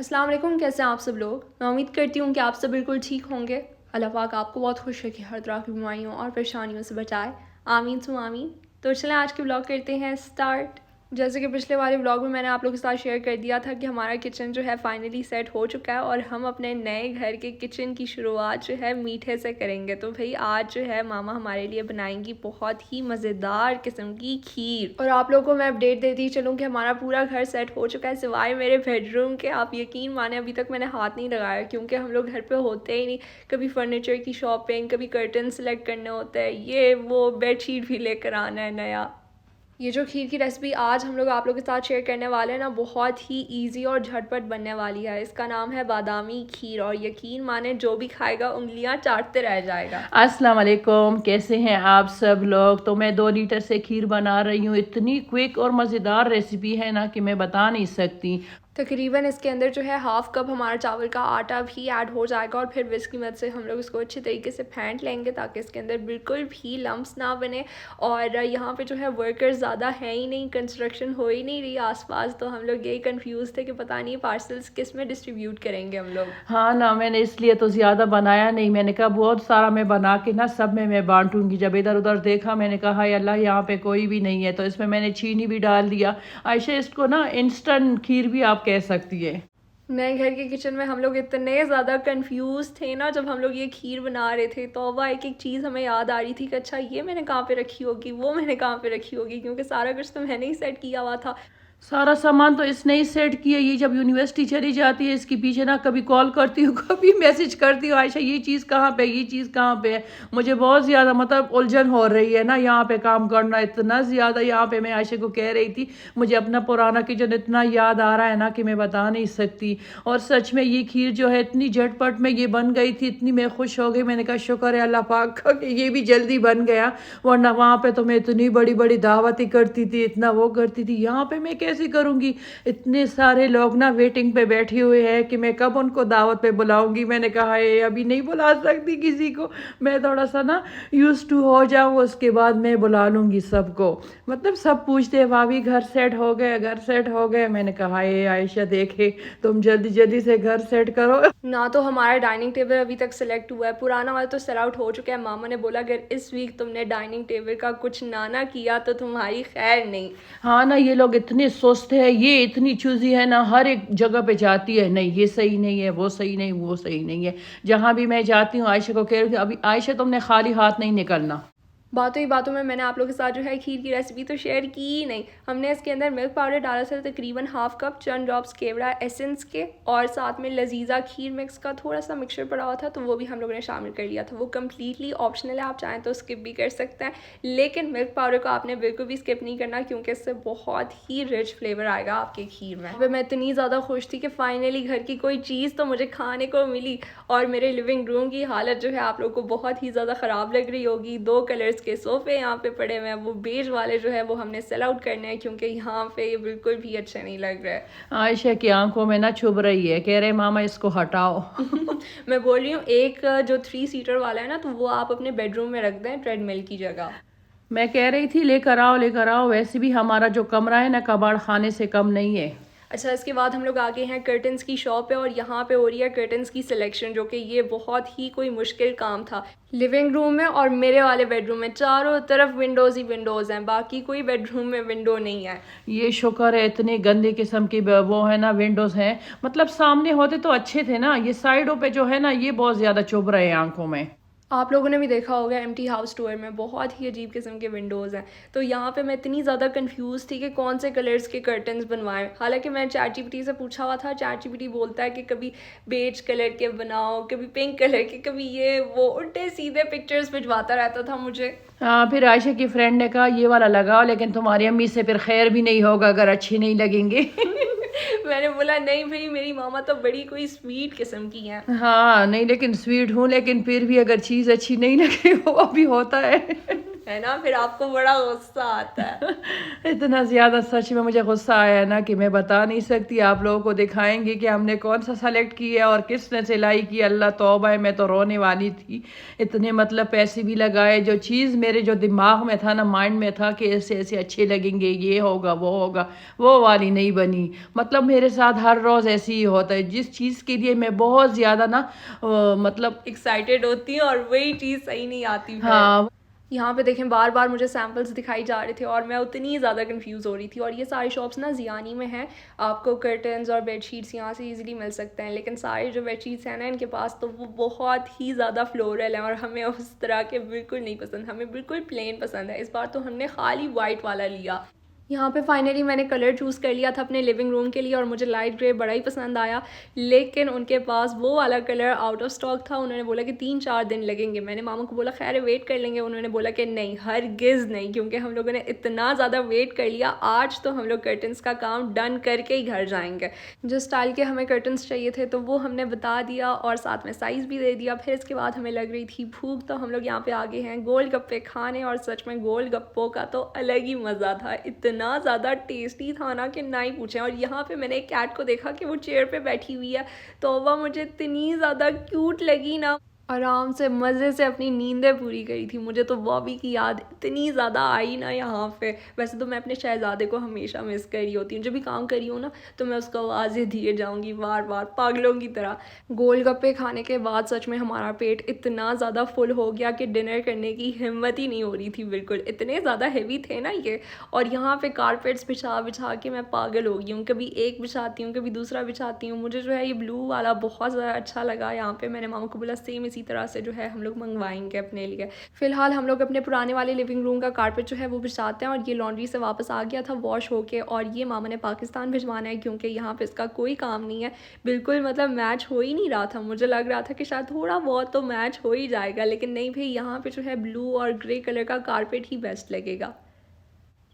अस्सलाम वालेकुम, कैसे हैं आप सब लोग। मैं उम्मीद करती हूँ कि आप सब बिल्कुल ठीक होंगे। अल्लाह पाक आपको बहुत खुश रखे, हर तरह की बीमारियों और परेशानियों से बचाए। आमीन सुम आमीन। तो चलें आज के ब्लॉग करते हैं स्टार्ट। जैसे कि पिछले वाले ब्लॉग में मैंने आप लोगों के साथ शेयर कर दिया था कि हमारा किचन जो है फाइनली सेट हो चुका है और हम अपने नए घर के किचन की शुरुआत जो है मीठे से करेंगे। तो भाई आज जो है मामा हमारे लिए बनाएंगी बहुत ही मज़ेदार किस्म की खीर। और आप लोगों को मैं अपडेट देती चलूँ कि हमारा पूरा घर सेट हो चुका है सिवाय मेरे बेडरूम के। आप यकीन माने अभी तक मैंने हाथ नहीं लगाया क्योंकि हम लोग घर पे होते ही नहीं। कभी फर्नीचर की शॉपिंग, कभी कर्टन सेलेक्ट करने होते हैं, ये वो बेडशीट भी लेकर आना है नया। ये जो खीर की रेसिपी आज हम लोग आप लोगों के साथ शेयर करने वाले हैं ना, बहुत ही इजी और झटपट बनने वाली है। इसका नाम है बादामी खीर और यकीन माने जो भी खाएगा उंगलियां चाटते रह जाएगा। अस्सलाम वालेकुम, कैसे हैं आप सब लोग। तो मैं 2 लीटर से खीर बना रही हूँ। इतनी क्विक और मज़ेदार रेसिपी है ना कि मैं बता नहीं सकती। तकरीबन इसके अंदर जो है हाफ़ कप हमारा चावल का आटा भी ऐड हो जाएगा और फिर विस्क की मदद से हम लोग इसको अच्छे तरीके से फेंट लेंगे ताकि इसके अंदर बिल्कुल भी लम्स ना बने। और यहाँ पे जो है वर्कर्स ज़्यादा है ही नहीं, कंस्ट्रक्शन हो ही नहीं रही आसपास, तो हम लोग यही कंफ्यूज थे कि पता नहीं पार्सल्स किस में डिस्ट्रीब्यूट करेंगे हम लोग। हाँ ना, मैंने इसलिए तो ज़्यादा बनाया नहीं। मैंने कहा बहुत सारा मैं बना के ना सब में मैं बांटूंगी। जब इधर उधर देखा मैंने कहा हाय अल्लाह, यहाँ पे कोई भी नहीं है, तो इसमें मैंने चीनी भी डाल दिया। आयशा, इसको ना इंस्टेंट खीर भी आप कह सकती है। नए घर के किचन में हम लोग इतने ज़्यादा कंफ्यूज थे ना जब हम लोग ये खीर बना रहे थे। तौबा, एक एक चीज़ हमें याद आ रही थी कि अच्छा ये मैंने कहाँ पे रखी होगी, वो मैंने कहाँ पे रखी होगी, क्योंकि सारा कुछ तो मैंने ही सेट किया हुआ था। सारा सामान तो इसने ही सेट किया। ये जब यूनिवर्सिटी चली जाती है इसके पीछे ना कभी कॉल करती हूँ कभी मैसेज करती हूँ, आयशा ये चीज़ कहाँ पे, ये चीज़ कहाँ पे है। मुझे बहुत ज़्यादा मतलब उलझन हो रही है ना यहाँ पे काम करना, इतना ज़्यादा। यहाँ पे मैं आयशा को कह रही थी मुझे अपना पुराना किचन इतना याद आ रहा है ना कि मैं बता नहीं सकती। और सच में ये खीर जो है इतनी झटपट में ये बन गई थी, इतनी मैं खुश हो गई। मैंने कहा शुक्र है अल्लाह पाक का कि ये भी जल्दी बन गया, वरना वहाँ पे तो मैं इतनी बड़ी बड़ी दावतें करती थी, इतना वो करती थी। यहाँ पे मैं कैसे करूँगी। इतने सारे लोग ना वेटिंग पे बैठे हुए हैं कि मैं कब उनको दावत पे बुलाऊंगी। मैंने कहा है अभी नहीं बुला सकती किसी को, मैं थोड़ा सा ना यूज टू हो जाऊँ, उसके बाद मैं बुला लूँगी सबको। मतलब सब पूछते हैं भाभी घर सेट हो गए, घर सेट हो गए। मैंने कहा है आयशा देखे तुम जल्दी जल्दी से घर सेट करो। ना तो हमारा डाइनिंग टेबल अभी तक सेलेक्ट हुआ है, पुराना वाला तो सेल आउट हो चुका है। मामा ने बोला अगर इस वीक तुमने डाइनिंग टेबल का कुछ ना किया तो तुम्हारी खैर नहीं। हाँ ना, ये लोग इतने सुस्त है, ये इतनी चूजी है ना, हर एक जगह पे जाती है नहीं ये सही नहीं है, वो सही नहीं, वो सही नहीं है। जहाँ भी मैं जाती हूँ आयशा को कह रही थी अभी आयशा तुमने खाली हाथ नहीं निकलना। बातों ही बातों में मैंने आप लोगों के साथ जो है खीर की रेसिपी तो शेयर की ही नहीं। हमने इसके अंदर मिल्क पाउडर डाला था तकरीबन हाफ कप, चंद ड्रॉप्स केवड़ा एसेंस के, और साथ में लजीजा खीर मिक्स का थोड़ा सा मिक्सचर पड़ा हुआ था तो वो भी हम लोगों ने शामिल कर लिया था। वो कम्प्लीटली ऑप्शनल है, आप चाहें तो स्किप भी कर सकते हैं, लेकिन मिल्क पाउडर को आपने बिल्कुल भी स्किप नहीं करना क्योंकि इससे बहुत ही रिच फ्लेवर आएगा आपके खीर में। अब मैं इतनी ज़्यादा खुश थी कि फाइनली घर की कोई चीज़ तो मुझे खाने को मिली। और मेरे लिविंग रूम की हालत जो है आप लोग को बहुत ही ज़्यादा ख़राब लग रही होगी। 2 कलर्स के सोफ़े यहाँ पे पड़े हुए हैं, वो बेज वाले जो है वो हमने सेल आउट करने हैं क्योंकि यहाँ पे ये बिल्कुल भी अच्छे नहीं लग रहे। आयशा की आंखों में ना चुभ रही है, कह रहे मामा इसको हटाओ। मैं बोल रही हूँ एक जो 3 सीटर वाला है ना, तो वो आप अपने बेडरूम में रख दें ट्रेडमिल की जगह। मैं कह रही थी लेकर आओ लेकर आओ। वैसे भी हमारा जो कमरा है ना कबाड़ खाने से कम नहीं है। अच्छा, इसके बाद हम लोग आगे हैं कर्टन्स की शॉप पे और यहाँ पे हो रही है कर्टन्स की सिलेक्शन, जो कि ये बहुत ही कोई मुश्किल काम था। लिविंग रूम में और मेरे वाले बेडरूम में चारों तरफ विंडोज़ ही विंडोज़ हैं, बाकी कोई बेडरूम में विंडो नहीं है। ये शुक्र है इतने गंदे किस्म की वो है ना विंडोज हैं। मतलब सामने होते तो अच्छे थे ना, ये साइडों पे जो है ना ये बहुत ज्यादा चुभ रहे हैं आंखों में। आप लोगों ने भी देखा होगा एम्प्टी हाउस टूर में बहुत ही अजीब किस्म के विंडोज़ हैं। तो यहाँ पे मैं इतनी ज़्यादा कंफ्यूज थी कि कौन से कलर्स के कर्टन्स बनवाएं। हालांकि मैं चैट जीपीटी से पूछा हुआ था, चैट जीपीटी बोलता है कि कभी बेज कलर के बनाओ, कभी पिंक कलर के, कभी ये वो, उल्टे सीधे पिक्चर्स भिजवाता रहता था मुझे। फिर आयशा की फ्रेंड ने कहा ये वाला लगाओ, लेकिन तुम्हारी अम्मी से फिर खैर भी नहीं होगा अगर अच्छे नहीं लगेंगे। मैंने बोला नहीं भाई, मेरी मामा तो बड़ी कोई स्वीट किस्म की हैं। हाँ नहीं, लेकिन स्वीट हूँ, लेकिन फिर भी अगर चीज़ अच्छी नहीं लगे वो भी होता है। है ना, फिर आपको बड़ा गुस्सा आता है। इतना ज़्यादा सच में मुझे गुस्सा आया ना कि मैं बता नहीं सकती। आप लोगों को दिखाएंगे कि हमने कौन सा सेलेक्ट किया और किसने सिलाई की। अल्लाह तौबा है, मैं तो रोने वाली थी। इतने मतलब पैसे भी लगाए, जो चीज़ मेरे जो दिमाग में था ना, माइंड में था कि ऐसे ऐसे अच्छे लगेंगे, ये होगा वो वाली नहीं बनी। मतलब मेरे साथ हर रोज़ ऐसे ही होता है। जिस चीज़ के लिए मैं बहुत ज़्यादा ना मतलब एक्साइटेड होती हूँ और वही चीज़ सही नहीं आती फिर। हाँ। यहाँ पे देखें बार बार मुझे सैम्पल्स दिखाई जा रहे थे और मैं उतनी ज़्यादा कंफ्यूज हो रही थी। और ये सारी शॉप्स ना ज़ियानी में हैं, आपको कर्टन्स और बेडशीट्स यहाँ से इजीली मिल सकते हैं। लेकिन सारे जो बेडशीट्स हैं ना इनके पास, तो वो बहुत ही ज़्यादा फ्लोरल हैं और हमें उस तरह के बिल्कुल नहीं पसंद, हमें बिल्कुल प्लेन पसंद है। इस बार तो हमने खाली वाइट वाला लिया। यहाँ पे फाइनली मैंने कलर चूज़ कर लिया था अपने लिविंग रूम के लिए और मुझे लाइट ग्रे बड़ा ही पसंद आया। लेकिन उनके पास वो वाला कलर आउट ऑफ स्टॉक था। उन्होंने बोला कि 3-4 दिन लगेंगे। मैंने मामा को बोला खैर वेट कर लेंगे। उन्होंने बोला कि नहीं, हरगिज़ नहीं, क्योंकि हम लोगों ने इतना ज़्यादा वेट कर लिया। आज तो हम लोग कर्टन्स का काम डन करके ही घर जाएंगे। जो स्टाइल के हमें कर्टन्स चाहिए थे तो वो हमने बता दिया और साथ में साइज़ भी दे दिया। फिर इसके बाद हमें लग रही थी भूख, तो हम लोग यहाँ पे आ गए हैं गोलगप्पे खाने। और सच में गोलगप्पों का तो अलग ही मज़ा था, इतना ज़्यादा टेस्टी था ना कि ना ही पूछें। और यहाँ पे मैंने एक कैट को देखा कि वो चेयर पे बैठी हुई है, तो वह मुझे इतनी ज़्यादा क्यूट लगी ना, आराम से मज़े से अपनी नींदें पूरी करी थी। मुझे तो बॉबी की याद इतनी ज़्यादा आई ना यहाँ पे। वैसे तो मैं अपने शहज़ादे को हमेशा मिस कर रही होती हूँ, जब भी काम करी हूँ ना तो मैं उसको आवाज़ें दिए जाऊँगी बार बार पागलों की तरह। गोलगप्पे खाने के बाद सच में हमारा पेट इतना ज़्यादा फुल हो गया कि डिनर करने की हिम्मत ही नहीं हो रही थी बिल्कुल, इतने ज़्यादा हेवी थे ना ये। और यहाँ पे कारपेट्स बिछा बिछा के मैं पागल हो गई हूँ, कभी एक बिछाती हूँ कभी दूसरा बिछाती हूँ। मुझे जो है ये ब्लू वाला बहुत ज़्यादा अच्छा लगा। यहाँ पे मैंने मामा को बोला सेम इसी तरह से जो है हम लोग मंगवाएंगे अपने लिए। फिलहाल हम लोग अपने पुराने वाले लिविंग रूम का कारपेट जो है वो बिछाते हैं। और ये लॉन्ड्री से वापस आ गया था वॉश होके, और ये मामा ने पाकिस्तान भिजवाना है क्योंकि यहाँ पे इसका कोई काम नहीं है। बिल्कुल मतलब मैच हो ही नहीं रहा था। मुझे लग रहा था कि शायद थोड़ा बहुत तो मैच हो ही जाएगा, लेकिन नहीं भाई, यहाँ पे जो है ब्लू और ग्रे कलर का कारपेट ही बेस्ट लगेगा।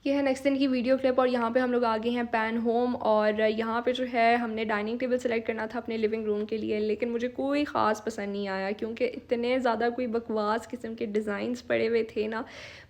ये है नेक्स्ट दिन की वीडियो क्लिप। और यहाँ पे हम लोग आ गए हैं पैन होम। और यहाँ पे जो है हमने डाइनिंग टेबल सेलेक्ट करना था अपने लिविंग रूम के लिए, लेकिन मुझे कोई ख़ास पसंद नहीं आया क्योंकि इतने ज़्यादा कोई बकवास किस्म के डिज़ाइंस पड़े हुए थे ना।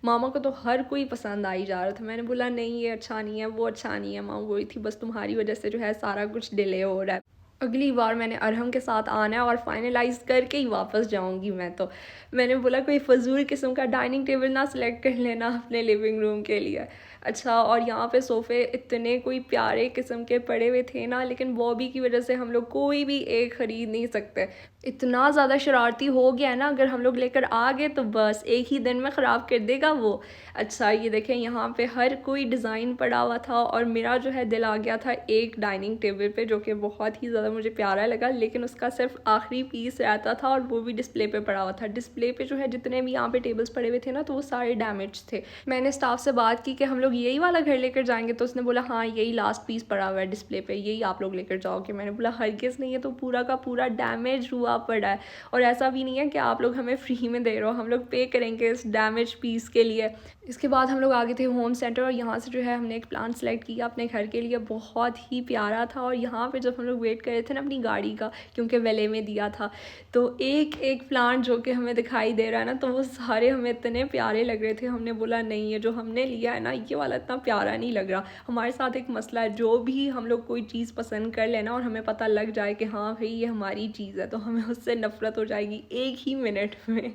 मामा को तो हर कोई पसंद आई जा रहा था। मैंने बोला नहीं ये अच्छा नहीं है, वो अच्छा नहीं है। मामा बोली थी बस तुम्हारी वजह से जो है सारा कुछ डिले हो रहा है। अगली बार मैंने अरहम के साथ आना है और फाइनलाइज़ करके ही वापस जाऊंगी मैं तो। मैंने बोला कोई फ़जूल किस्म का डाइनिंग टेबल ना सिलेक्ट कर लेना अपने लिविंग रूम के लिए। अच्छा, और यहाँ पे सोफ़े इतने कोई प्यारे किस्म के पड़े हुए थे ना, लेकिन बॉबी की वजह से हम लोग कोई भी एक ख़रीद नहीं सकते। इतना ज़्यादा शरारती हो गया है ना, अगर हम लोग लेकर आ गए तो बस एक ही दिन में ख़राब कर देगा वो। अच्छा ये देखें यहाँ पे हर कोई डिज़ाइन पड़ा हुआ था और मेरा जो है दिल आ गया था एक डाइनिंग टेबल पे, जो कि बहुत ही ज़्यादा मुझे प्यारा लगा। लेकिन उसका सिर्फ आखिरी पीस रहता था और वो भी डिस्प्ले पे पड़ा हुआ था। डिस्प्ले पे जो है जितने भी यहाँ पे टेबल्स पड़े हुए थे ना, तो वो सारे डैमेज थे। मैंने स्टाफ से बात की कि हम लोग यही वाला घर लेकर जाएंगे, तो उसने बोला हाँ यही लास्ट पीस पड़ा हुआ है डिस्प्ले पे, यही आप लोग लेकर जाओगे। मैंने बोला हरगिज़ नहीं, है तो पूरा का पूरा डैमेज हुआ पड़ा है। और ऐसा भी नहीं है कि आप लोग हमें फ्री में दे रहे हो, हम लोग पे करेंगे इस डैमेज पीस के लिए। इसके बाद हम लोग आगे थे होम सेंटर और यहाँ से जो है हमने एक प्लांट सेलेक्ट किया अपने घर के लिए, बहुत ही प्यारा था। और यहाँ पे जब हम लोग वेट कर रहे थे ना अपनी गाड़ी का, क्योंकि वेले में दिया था, तो एक एक प्लांट जो कि हमें दिखाई दे रहा है ना, तो वो सारे हमें इतने प्यारे लग रहे थे। हमने बोला नहीं, ये जो हमने लिया है ना ये वाला इतना प्यारा नहीं लग रहा। हमारे साथ एक मसला है, जो भी हम लोग कोई चीज़ पसंद कर लेना और हमें पता लग जाए कि हाँ भाई ये हमारी चीज़ है, तो हमें उससे नफ़रत हो जाएगी एक ही मिनट में।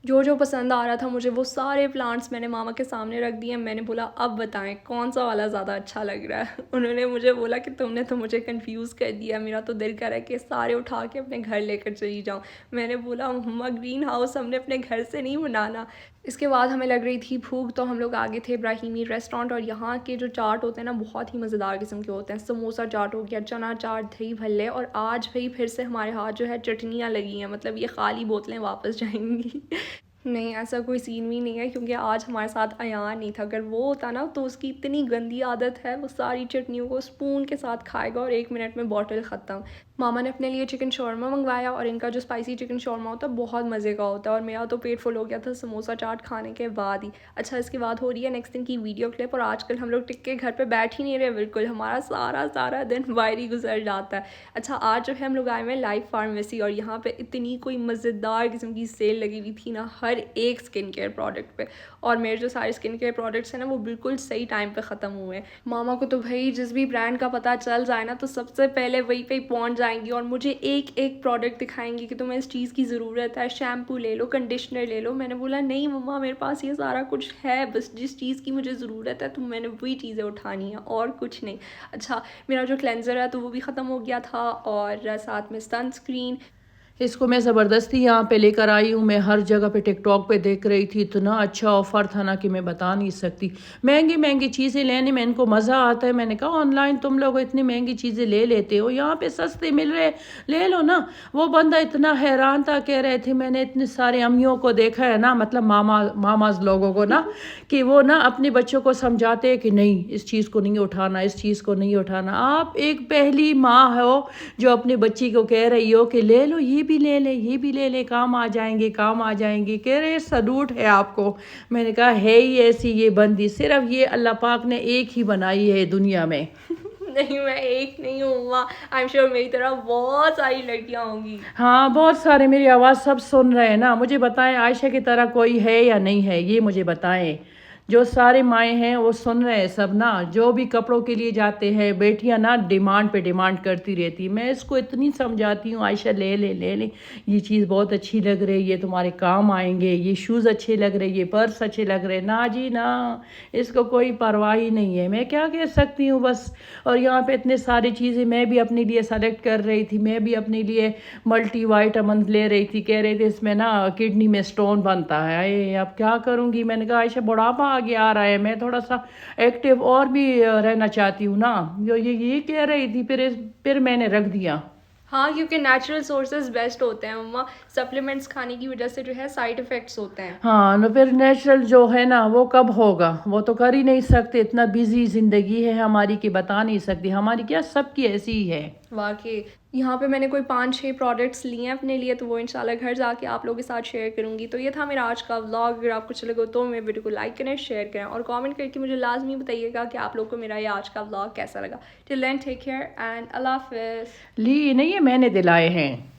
जो पसंद आ रहा था मुझे, वो सारे प्लांट्स मैंने मामा के सामने रख दिए। मैंने बोला अब बताएं कौन सा वाला ज़्यादा अच्छा लग रहा है। उन्होंने मुझे बोला कि तुमने तो मुझे कंफ्यूज कर दिया, मेरा तो दिल कर रहा है कि सारे उठा के अपने घर लेकर चली जाऊँ। मैंने बोला मम्मा ग्रीन हाउस हमने अपने घर से नहीं बनाना। इसके बाद हमें लग रही थी भूख, तो हम लोग आगे थे इब्राहिमी रेस्टोरेंट। और यहाँ के जो चाट होते हैं ना बहुत ही मज़ेदार किस्म के होते हैं। समोसा चाट हो गया, चना चाट, दही भल्ले, और आज भाई फिर से हमारे हाथ जो है चटनियाँ लगी हैं। मतलब ये खाली बोतलें वापस जाएंगी। नहीं ऐसा कोई सीन भी नहीं है, क्योंकि आज हमारे साथ अयान नहीं था। अगर वो होता ना तो उसकी इतनी गंदी आदत है, वो सारी चटनियों को स्पून के साथ खाएगा और 1 मिनट में बॉटल ख़त्म। मामा ने अपने लिए चिकन शौरमा मंगवाया और इनका जो स्पाइसी चिकन शौरमा होता है बहुत मज़े का होता है। और मेरा तो पेट फुल हो गया था समोसा चाट खाने के बाद ही। अच्छा इसके बाद हो रही है नेक्स्ट दिन की वीडियो क्लिप। और आजकल हम लोग टिक के घर पे बैठ ही नहीं रहे बिल्कुल, हमारा सारा दिन बाहर ही गुजर जाता है। अच्छा आज जो है हम लोग आए हुए हैं लाइफ फार्मेसी, और यहाँ पे इतनी कोई मज़ेदार किस्म की सेल लगी हुई थी ना, हर हर एक स्किन केयर प्रोडक्ट पे। और मेरे जो सारे स्किन केयर प्रोडक्ट्स हैं ना वो बिल्कुल सही टाइम पे ख़त्म हुए हैं। मामा को तो भाई जिस भी ब्रांड का पता चल जाए ना तो सबसे पहले वहीं पे पहुंच जाएंगी और मुझे एक एक प्रोडक्ट दिखाएंगी कि तुम्हें इस चीज़ की ज़रूरत है, शैम्पू ले लो, कंडीशनर ले लो। मैंने बोला नहीं मम्मा मेरे पास ये सारा कुछ है, बस जिस चीज़ की मुझे ज़रूरत है तो मैंने वही चीज़ें उठानी है और कुछ नहीं। अच्छा मेरा जो क्लेंजर है तो वो भी ख़त्म हो गया था और साथ में सनस्क्रीन। इसको मैं ज़बरदस्ती यहाँ पे लेकर आई हूँ। मैं हर जगह पे टिकटॉक पे देख रही थी, इतना अच्छा ऑफ़र था ना कि मैं बता नहीं सकती। महंगी महंगी चीज़ें लेने में इनको मज़ा आता है। मैंने कहा ऑनलाइन तुम लोग इतनी महंगी चीज़ें ले लेते हो, यहाँ पे सस्ते मिल रहे, ले लो ना। वो बंदा इतना हैरान था, कह रहे थे मैंने इतने सारे अम्मियों को देखा है ना, मतलब मामाज लोगों को ना, कि वो ना अपने बच्चों को समझाते हैं कि नहीं इस चीज़ को नहीं उठाना, इस चीज़ को नहीं उठाना। आप एक पहली माँ हो जो अपने बच्ची को कह रही हो कि ले लो, ये भी ले ले, ये भी ले ले, काम आ जाएंगे, काम आ जाएंगे। कह रहे सलूट है आपको। मैंने कहा है ही ऐसी ये बंदी, सिर्फ ये अल्लाह पाक ने एक ही बनाई है दुनिया में। नहीं मैं एक नहीं हूँ, आई एम श्योर मेरी तरह बहुत सारी लड़कियाँ होंगी। हाँ बहुत सारे, मेरी आवाज़ सब सुन रहे हैं ना। मुझे बताएं आयशा की तरह कोई है या नहीं है, ये मुझे बताएं। जो सारे माएँ हैं वो सुन रहे हैं सब ना, जो भी कपड़ों के लिए जाते हैं बेटियां ना डिमांड पे डिमांड करती रहती। मैं इसको इतनी समझाती हूँ आयशा ले ले ले ले, ये चीज़ बहुत अच्छी लग रही है, ये तुम्हारे काम आएंगे, ये शूज़ अच्छे लग रहे, ये पर्स अच्छे लग रहे। ना जी ना, इसको कोई परवाह ही नहीं है। मैं क्या कह सकती हूँ बस। और यहाँ पे इतने सारी चीज़ें मैं भी अपने लिए सेलेक्ट कर रही थी। मैं भी अपने लिए मल्टी वाइटामिन ले रही थी। कह रहे थे इसमें ना किडनी में स्टोन बनता है। अरे अब क्या करूँगी। मैंने कहा आयशा बुढ़ापा आगे आ रहा है, मैं थोड़ा सा एक्टिव और भी रहना चाहती हूँ ना। जो ये कह रही थी, फिर मैंने रख दिया। हाँ क्योंकि नेचुरल सोर्सेज बेस्ट होते हैं मम्मा, सप्लीमेंट्स खाने की वजह से जो है साइड इफ़ेक्ट्स होते हैं। हाँ न, फिर नेचुरल जो है ना वो कब होगा, वो तो कर ही नहीं सकते। इतना बिजी ज़िंदगी है हमारी कि बता नहीं सकती। हमारी क्या, सबकी ऐसी ही है वाकई। यहाँ पे मैंने कोई 5-6 प्रोडक्ट्स लिए हैं अपने लिए, तो वो इंशाल्लाह घर जाके आप लोगों के साथ शेयर करूँगी। तो ये था मेरा आज का व्लॉग। अगर आपको अच्छा लगे तो मेरे वीडियो को लाइक करें, शेयर करें और कमेंट करके मुझे लाजमी बताइएगा कि आप लोग को मेरा ये आज का व्लॉग कैसा लगा। Till then take care and अल्लाह हाफिज़। ली नहीं है, मैंने दिलाए हैं।